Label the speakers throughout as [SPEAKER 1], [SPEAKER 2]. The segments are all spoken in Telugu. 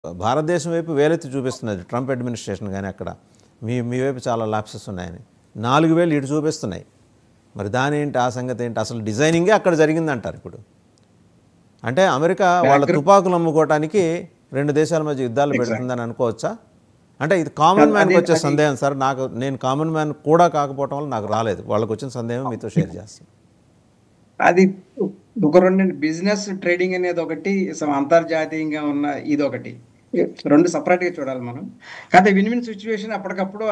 [SPEAKER 1] భారతదేశం వైపు వేలెత్తి చూపిస్తున్నది ట్రంప్ అడ్మినిస్ట్రేషన్ కానీ అక్కడ మీ వైపు చాలా ల్యాప్సెస్ ఉన్నాయని 4 వేలు ఇటు చూపిస్తున్నాయి. మరి దాని ఏంటి ఆ సంగతి ఏంటి? అసలు డిజైనింగే అక్కడ జరిగిందంటారు ఇప్పుడు. అంటే అమెరికా వాళ్ళ తుపాకులు అమ్ముకోవటానికి 2 దేశాల మధ్య యుద్ధాలు పెడుతుందని అనుకోవచ్చా? అంటే ఇది కామన్ మ్యాన్కి వచ్చే సందేహం సార్. నేను కామన్ మ్యాన్ కూడా కాకపోవటం వల్ల నాకు రాలేదు. వాళ్ళకి వచ్చిన సందేహం మీతో షేర్ చేస్తాను.
[SPEAKER 2] అది ఒక రెండు బిజినెస్ ట్రేడింగ్ అనేది ఒకటి, అంతర్జాతీయంగా ఉన్న ఇది ఒకటి, 2 సపరేట్గా చూడాలి మనం. కాకపోతే విన్ విన్ సిచ్యువేషన్ అప్పటికప్పుడు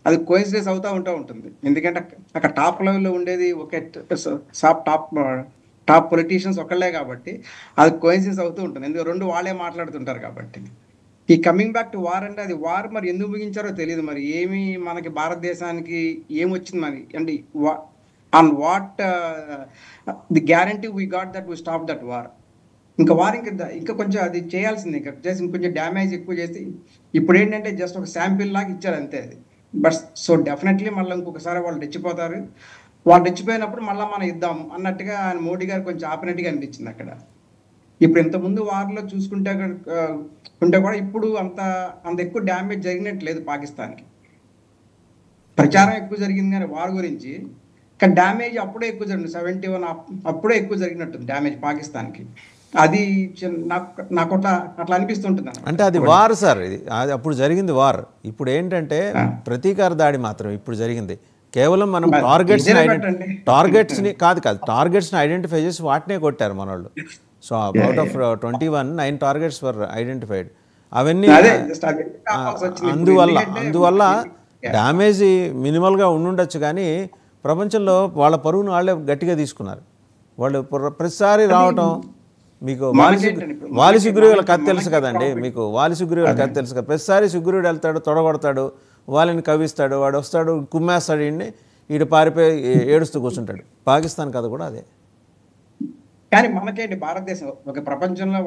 [SPEAKER 2] అది కోయిన్సిడెన్స్ అవుతూ ఉంటుంది. ఎందుకంటే అక్కడ టాప్ లెవెల్లో ఉండేది ఒకే టాప్ పొలిటీషియన్స్ ఒకళ్ళే కాబట్టి అది కోయిన్సిడెన్స్ అవుతూ ఉంటుంది. ఎందుకంటే 2 వాళ్ళే మాట్లాడుతుంటారు కాబట్టి. ఈ కమింగ్ బ్యాక్ టు వార్ అంటే అది వార్ మరి ఎందుకు ముగించారో తెలియదు. మరి ఏమి మనకి భారతదేశానికి ఏమొచ్చింది మరి అంటే on what the guarantee we got that we stop that war. ఇంకా వార్ ఇంకా కొంచెం అది చేయాల్సింది. ఇంకా జస్ట్ ఇంకొంచెం డ్యామేజ్ ఎక్కువ చేసి ఇప్పుడు ఏంటంటే జస్ట్ ఒక శాంపిల్ లాగా ఇచ్చారు అంతే అది. బట్ సో డెఫినెట్లీ మళ్ళీ ఇంకొకసారి వాళ్ళు రెచ్చిపోతారు. వాళ్ళు రెచ్చిపోయినప్పుడు మళ్ళీ మనం ఇద్దాం అన్నట్టుగా ఆయన మోడీ గారు కొంచెం ఆపినట్టుగా అనిపించింది అక్కడ. ఇప్పుడు ఇంతకుముందు వార్లో చూసుకుంటే ఉంటే కూడా ఇప్పుడు అంత ఎక్కువ డ్యామేజ్ జరిగినట్లేదు పాకిస్తాన్కి. ప్రచారం ఎక్కువ జరిగింది కానీ వార్ గురించి, కానీ డ్యామేజ్ అప్పుడే ఎక్కువ జరిగింది. 71 అప్పుడే ఎక్కువ జరిగినట్టుంది డ్యామేజ్ పాకిస్తాన్కి. అది నాకు అట్లా అనిపిస్తుంటుంది.
[SPEAKER 1] అంటే అది వార్ సార్, అది అప్పుడు జరిగింది వార్. ఇప్పుడు ఏంటంటే ప్రతీకార దాడి మాత్రం ఇప్పుడు జరిగింది. కేవలం మనం టార్గెట్స్ని టార్గెట్స్ని ఐడెంటిఫై చేసి వాటినే కొట్టారు మన వాళ్ళు. So out of 21 9 targets were identified. అవన్నీ అందువల్ల డ్యామేజ్ మినిమల్గా ఉండుండొచ్చు కానీ ప్రపంచంలో వాళ్ళ పరువును వాళ్ళే గట్టిగా తీసుకున్నారు. వాళ్ళు ప్రతిసారి రావటం, మీకు వాలి సుగ్రీవుల కథ తెలుసు కదండి. మీకు వాలి సుగ్రీవుల కథ తెలుసు కదా. ప్రతిసారి సుగ్రీవుడు వెళ్తాడు, తొడగొడతాడు, వాళ్ళని కవిస్తాడు, వాడు వస్తాడు, కుమ్మేస్తాడు, ఈడు పారిపోయి ఏడుస్తూ కూర్చుంటాడు. పాకిస్తాన్ కథ కూడా అదే.
[SPEAKER 2] కానీ మనకేంటి భారతదేశం ఒక ప్రపంచంలో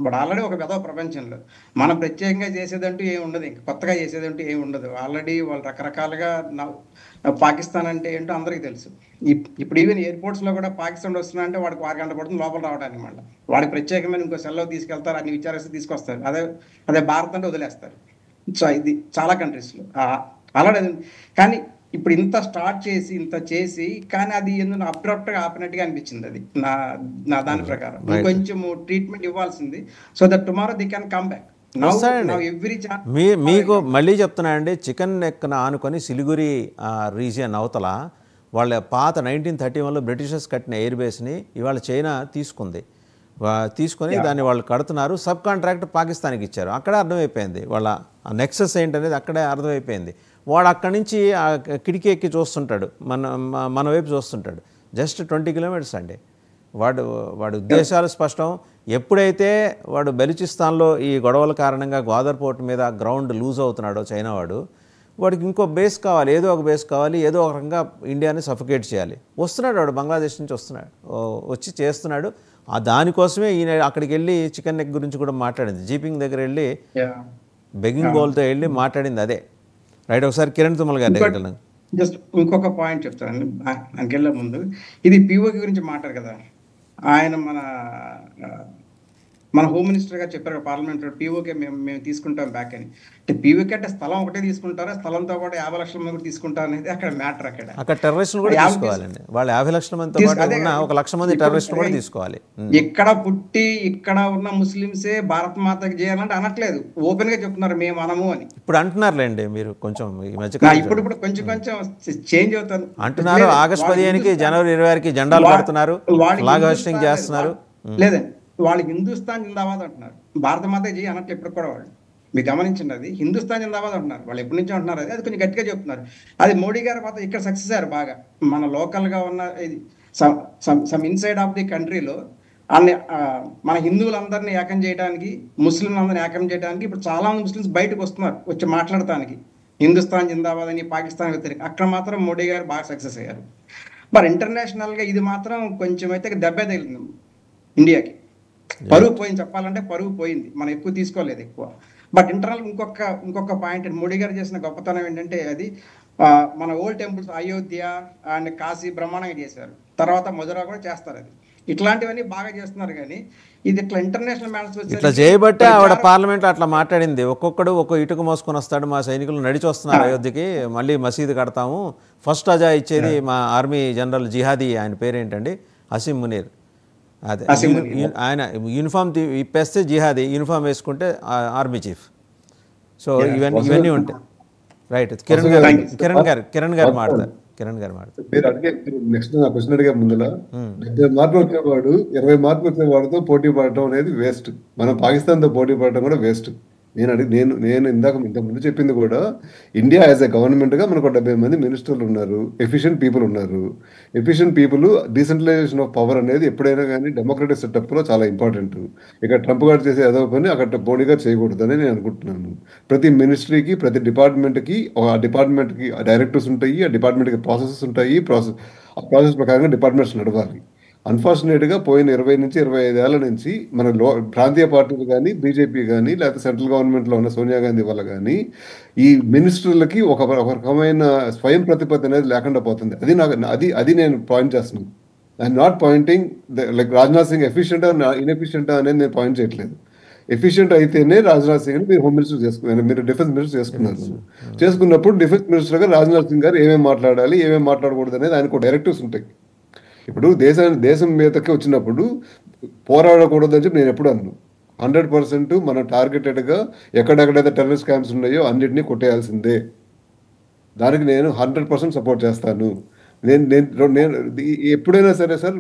[SPEAKER 2] వాడు ఆల్రెడీ ఒక పెద్ద ప్రపంచంలో మనం ప్రత్యేకంగా చేసేదంటూ ఏమి ఉండదు. ఇంకా కొత్తగా చేసేదంటూ ఏమి ఉండదు. ఆల్రెడీ వాళ్ళు రకరకాలుగా పాకిస్తాన్ అంటే ఏంటో అందరికీ తెలుసు. ఇప్పుడు ఈవెన్ ఎయిర్పోర్ట్స్లో కూడా పాకిస్తాన్ వస్తున్నా అంటే వాడికి 6 గంటలు పడుతుంది లోపల రావడానికి. మళ్ళీ వాడికి ప్రత్యేకమైన ఇంకో సెల్లో తీసుకెళ్తారు, అన్ని విచారిస్తే తీసుకొస్తారు. అదే భారత్ అంటే వదిలేస్తారు. సో ఇది చాలా కంట్రీస్లో ఆల్రెడీ. కానీ ఇప్పుడు ఇంత స్టార్ట్ చేసి ఇంత చేసి కానీ అది ఎందుకు అబ్రప్ట్గా ఆపినట్టుగా అనిపించింది. అది నా దాని ప్రకారం కొంచెం ట్రీట్మెంట్ ఇవ్వాల్సింది. So that tomorrow they can come back.
[SPEAKER 1] మీకు మళ్ళీ చెప్తున్నానండి, చికెన్ నెక్ను ఆనుకొని సిలిగురి రీజియన్ అవతల వాళ్ళ పాత 1931లో బ్రిటిషర్స్ కట్టిన ఎయిర్ బేస్ని ఇవాళ చైనా తీసుకొని దాన్ని వాళ్ళు కడుతున్నారు. సబ్ కాంట్రాక్ట్ పాకిస్తాన్కి ఇచ్చారు. అక్కడే అర్థమైపోయింది వాళ్ళ నెక్సెస్ ఏంటనేది, అక్కడే అర్థమైపోయింది. వాడు అక్కడి నుంచి కిటికీ ఎక్కి చూస్తుంటాడు, మన వైపు చూస్తుంటాడు. జస్ట్ 20 కిలోమీటర్స్ అండి. వాడు ఉద్దేశాలు స్పష్టం. ఎప్పుడైతే వాడు బెలుచిస్తాన్లో ఈ గొడవల కారణంగా గ్వాదర్ పోర్ట్ మీద గ్రౌండ్ లూజ్ అవుతున్నాడో చైనా వాడికి ఇంకో బేస్ కావాలి, ఏదో ఒక బేస్ కావాలి, ఏదో ఒక రకంగా ఇండియాని సఫికేట్ చేయాలి. వస్తున్నాడు వాడు, బంగ్లాదేశ్ నుంచి వచ్చి చేస్తున్నాడు. దానికోసమే ఈయన అక్కడికి వెళ్ళి చికెన్ నెక్ గురించి కూడా మాట్లాడింది. జీపింగ్ దగ్గర వెళ్ళి బెగ్గింగ్ బౌల్తో వెళ్ళి మాట్లాడింది అదే. రైట్, ఒకసారి కిరణ్ తుమ్మల గారి
[SPEAKER 2] జస్ట్ ఇంకొక పాయింట్ చెప్తాను ఆయనకి వెళ్ళే ముందు. ఇది పిఓకి గురించి మాట్లాడు కదా ఆయన, మన హోమ్ మినిస్టర్ గారు చెప్పారు పార్లమెంట్ పీఓకే మేము తీసుకుంటాం బ్యాక్ అని. అంటే పీఓకే అంటే స్థలం ఒకటే తీసుకుంటారా, స్థలంతో పాటు 50 లక్షల మంది కూడా తీసుకుంటారు అనేది అక్కడ మ్యాటర్. అక్కడ
[SPEAKER 1] టెర్రరిస్టులు కూడా తీసుకోవాలండి. వాళ్ళు 50 లక్షల మందితో పాటు ఉన్న 1 లక్ష మంది టెర్రరిస్టులు కూడా తీసుకోవాలి.
[SPEAKER 2] ఇక్కడ పుట్టి ఇక్కడ ఉన్న ముస్లింసే భారత్ మాతకి చేయాలంటే అనట్లేదు, ఓపెన్ గా చెప్తున్నారు మేము అనము అని.
[SPEAKER 1] ఇప్పుడు అంటున్నారులేండి, మీరు కొంచెం ఈ మధ్య
[SPEAKER 2] ఇప్పుడు కొంచెం చేంజ్ అవుతారు
[SPEAKER 1] అంటున్నారు. ఆగస్టు 15కి జనవరి 26కి జెండాలు పడుతున్నారు, ఫ్లాగ్ హోస్టింగ్ చేస్తున్నారు.
[SPEAKER 2] లేదండి, వాళ్ళు హిందుస్థాన్ జిందాబాద్ అంటున్నారు, భారత మాత జీ అన్నట్లు ఎప్పుడు కూడా వాళ్ళు మీరు గమనించండి. అది హిందుస్థాన్ జిందాబాద్ అంటున్నారు, వాళ్ళు ఎప్పటి నుంచో అంటున్నారు. అది కొంచెం గట్టిగా చెప్తున్నారు. అది మోడీ గారు మాత్రం ఇక్కడ సక్సెస్ అయ్యారు బాగా. మన లోకల్గా ఉన్న ఇది సమ్ ఇన్సైడ్ ఆఫ్ ది కంట్రీలో అన్ని మన హిందువులందరినీ ఏకం చేయడానికి, ముస్లింలందరినీ ఏకం చేయడానికి ఇప్పుడు చాలా మంది ముస్లిమ్స్ బయటకు వస్తున్నారు వచ్చి మాట్లాడటానికి. హిందుస్థాన్ జిందాబాద్ అని, పాకిస్తాన్ వ్యతిరేక అక్కడ మాత్రం మోడీ గారు బాగా సక్సెస్ అయ్యారు. మరి ఇంటర్నేషనల్గా ఇది మాత్రం కొంచెం అయితే దెబ్బ తగిలింది ఇండియాకి. పరువు పోయింది, చెప్పాలంటే పరువు పోయింది. మనం ఎక్కువ తీసుకోలేదు ఎక్కువ. బట్ ఇంటర్నల్ ఇంకొక పాయింట్ మోడీ గారు చేసిన గొప్పతనం ఏంటంటే అది మన old temples Ayodhya and Kashi బ్రహ్మాండంగా చేశారు. తర్వాత మధుర కూడా చేస్తారు. అది ఇట్లాంటివన్నీ బాగా చేస్తున్నారు కానీ ఇది ఇట్లా ఇంటర్నేషనల్ మ్యాటర్స్
[SPEAKER 1] ఇట్లా చేయబట్టే ఆవిడ పార్లమెంట్లో అట్లా మాట్లాడింది. ఒక్కొక్కడు ఒక్కో ఇటుక మోసుకొని వస్తాడు, మా సైనికులు నడిచి వస్తున్నారు అయోధ్యకి, మళ్ళీ మసీదు కడతాము, ఫస్ట్ అజా ఇచ్చేది మా ఆర్మీ జనరల్ జిహాదీ, ఆయన పేరేంటండి, అసీం మునీర్. అదే ఆయన యూనిఫామ్ ఇప్పేస్తే జిహాదీ, యూనిఫామ్ వేసుకుంటే ఆర్మీ చీఫ్. సో ఇవన్నీ ఉంటాయి. రైట్. కిరణ్ గారు మాట్లాడతారు.
[SPEAKER 3] మీరు అడిగే నెక్స్ట్ నా క్వశ్చన్ అడిగే ముందులా 70 మార్కులు వచ్చేవాడు 20 మార్కులు వచ్చేవాడితో పోటీ పడటం అనేది వేస్ట్. మనం పాకిస్తాన్తో పోటీ పడటం కూడా వేస్ట్. నేను ఇంతకుముందు చెప్పింది కూడా, ఇండియా యాజ్ ఎ గవర్నమెంట్గా మనకు 70 మంది మినిస్టర్లు ఉన్నారు, ఎఫిషియెంట్ పీపుల్ ఉన్నారు. Efficient people, decentralisation of power అనేది ఎప్పుడైనా కానీ డెమోక్రటిక్ సెటప్లో చాలా ఇంపార్టెంట్. ఇక్కడ ట్రంప్ గారు చేసే ఏదో పని అక్కడ మోడీ గారు చేయకూడదని నేను అనుకుంటున్నాను. ప్రతి మినిస్ట్రీకి, ప్రతి డిపార్ట్మెంట్కి, ఆ డిపార్ట్మెంట్కి డైరెక్టర్స్ ఉంటాయి, ఆ డిపార్ట్మెంట్కి ప్రాసెసెస్ ఉంటాయి, ఆ ప్రాసెస్ ప్రకారంగా డిపార్ట్మెంట్స్ నడవాలి. అన్ఫార్చునేట్గా పోయిన 20 నుంచి 25 ఏళ్ల నుంచి మన ప్రాంతీయ పార్టీలు కానీ, బీజేపీ కానీ, లేకపోతే సెంట్రల్ గవర్నమెంట్లో ఉన్న సోనియా గాంధీ వల్ల కానీ ఈ మినిస్టర్లకి ఒక రకమైన స్వయం ప్రతిపత్తి అనేది లేకుండా పోతుంది. అది నేను పాయింట్ చేస్తున్నాను. I'm not pointing like Rajnath Singh ఎఫిషియెంటా ఇన్ఎఫిషియెంటా అనేది నేను పాయింట్ చేయట్లేదు. ఎఫిషియెంట్ అయితేనే రాజ్నాథ్ సింగ్ మీరు హోమ్ మినిస్టర్ చేసుకున్నారు, మీరు డిఫెన్స్ మినిస్టర్ చేసుకున్నప్పుడు డిఫెన్స్ మినిస్టర్గా రాజ్నాథ్ సింగ్ గారు ఏమేమి మాట్లాడాలి, ఏమేమి మాట్లాడకూడదు అనేది ఆయనకు డైరెక్టివ్స్ ఉంటాయి. ఇప్పుడు దేశం మీదకి వచ్చినప్పుడు పోరాడకూడదని చెప్పి నేను ఎప్పుడు అన్నాను. 100% మనం టార్గెటెడ్గా ఎక్కడెక్కడైతే టెర్రరిస్ట్ క్యాంప్స్ ఉన్నాయో అన్నింటినీ కొట్టేయాల్సిందే. దానికి నేను 100% సపోర్ట్ చేస్తాను. నేను ఎప్పుడైనా సరే సార్,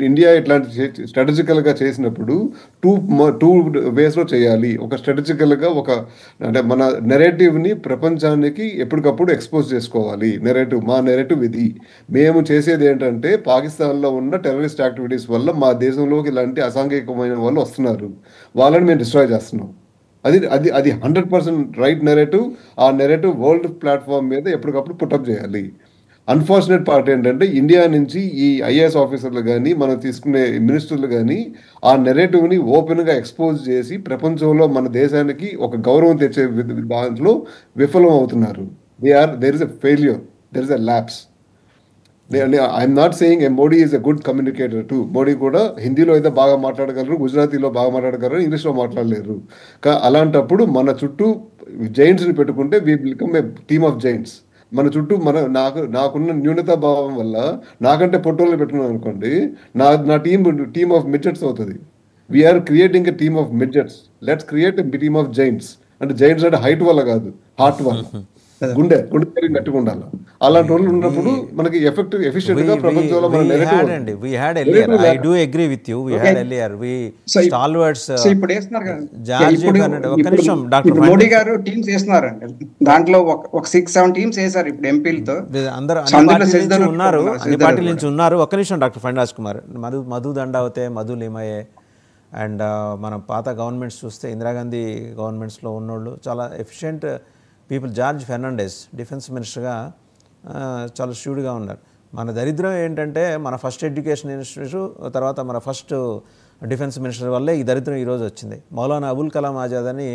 [SPEAKER 3] ఇండియా ఇట్లాంటి స్ట్రాటజికల్గా చేసినప్పుడు టూ వేస్లో చేయాలి. ఒక స్ట్రాటజికల్గా అంటే మన నెరేటివ్ని ప్రపంచానికి ఎప్పటికప్పుడు ఎక్స్పోజ్ చేసుకోవాలి. మా నెరేటివ్ ఇది. మేము చేసేది ఏంటంటే, పాకిస్తాన్లో ఉన్న టెర్రరిస్ట్ యాక్టివిటీస్ వల్ల మా దేశంలోకి ఇలాంటి అసాంఘికమైన వాళ్ళు వస్తున్నారు, వాళ్ళని మేము డిస్ట్రాయ్ చేస్తున్నాం. అది 100% రైట్ నెరేటివ్. ఆ నెరేటివ్ వరల్డ్ ప్లాట్ఫామ్ మీద ఎప్పటికప్పుడు పుటప్ చేయాలి. అన్ఫార్చునేట్ పార్ట్ ఏంటంటే, ఇండియా నుంచి ఈ ఐఏఎస్ ఆఫీసర్లు కానీ, మనం తీసుకునే మినిస్టర్లు కానీ ఆ నెరేటివ్ని ఓపెన్గా ఎక్స్పోజ్ చేసి ప్రపంచంలో మన దేశానికి ఒక గౌరవం తెచ్చే దాంట్లో విఫలం అవుతున్నారు. There is a failure, there is a lapse. I'm not saying Modi is a good communicator too. Modi కూడా హిందీలో అయితే బాగా మాట్లాడగలరు, గుజరాతీలో బాగా మాట్లాడగలరు, ఇంగ్లీష్లో మాట్లాడలేరు. అలాంటప్పుడు మన చుట్టూ జైంట్స్ని పెట్టుకుంటే we become a team of Giants. మన చుట్టూ నాకున్న న్యూనతా భావం వల్ల నాకంటే పొట్టోళ్ళు పెట్టుకున్నాను అనుకోండి, నా టీమ్ ఆఫ్ మిడ్జెట్స్ అవుతుంది. We're creating a team of midgets. Let's create a team of giants. అంటే జైంట్స్ అంటే హైట్ వల్ల కాదు, హార్ట్ వల్ల, గుండె గట్టిగా ఉండాలి. అలాంటి వాళ్ళు ఉన్నప్పుడు మనకి ఎఫిషియెంట్ గా ప్రపంచంలో
[SPEAKER 2] మోడీ గారు టీమ్స్ వేస్తున్నారండి. దాంట్లో ఒక 6-7 టీమ్స్ వేశారు ఇప్పుడు ఎంపీలతో.
[SPEAKER 1] అన్ని పార్టీల నుంచి ఉన్నారు. ఒక్క నిమిషం డాక్టర్ ఫణిరాజ్ కుమార్. మధు దండావతే, మధు లిమయే అండ్ మన పాత గవర్నమెంట్స్ చూస్తే ఇందిరాగాంధీ గవర్నమెంట్స్లో ఉన్నోళ్ళు చాలా efficient people. George Fernandes defence మినిస్టర్గా చాలా ష్యూడ్గా ఉన్నారు. మన దరిద్రం ఏంటంటే, మన ఫస్ట్ ఎడ్యుకేషన్ మినిస్టర్, తర్వాత మన ఫస్ట్ డిఫెన్స్ మినిస్టర్ వల్లే ఈ దరిద్రం ఈరోజు వచ్చింది. మౌలానా అబుల్ కలాం ఆజాద్ అని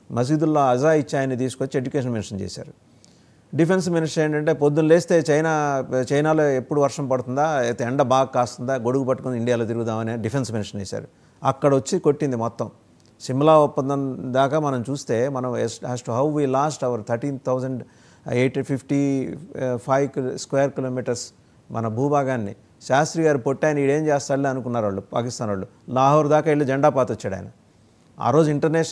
[SPEAKER 1] మసీదుల్లో అజా ఇచ్చి ఆయన తీసుకొచ్చి ఎడ్యుకేషన్ మినిస్టర్ చేశారు. డిఫెన్స్ మినిస్టర్ ఏంటంటే, పొద్దున్న లేస్తే చైనాలో ఎప్పుడు వర్షం పడుతుందా, అయితే ఎండ బాగా కాస్తుందా, గొడుగు పట్టుకుని ఇండియాలో తిరుగుదామని డిఫెన్స్ మినిస్టర్ చేశారు. అక్కడ వచ్చి కొట్టింది మొత్తం. సిమ్లా ఒప్పందం దాకా మనం చూస్తే, మనం as to how we lost our 13,855 square kilometres మన భూభాగాన్ని. శాస్త్రి గారు పొట్టాయని ఈడేం చేస్తాడులే అనుకున్నారు వాళ్ళు, పాకిస్తాన్ వాళ్ళు. లాహోర్ దాకా వెళ్ళి జెండా పాత వచ్చాడు ఆయన. ఆ రోజు ఇంటర్నేషనల్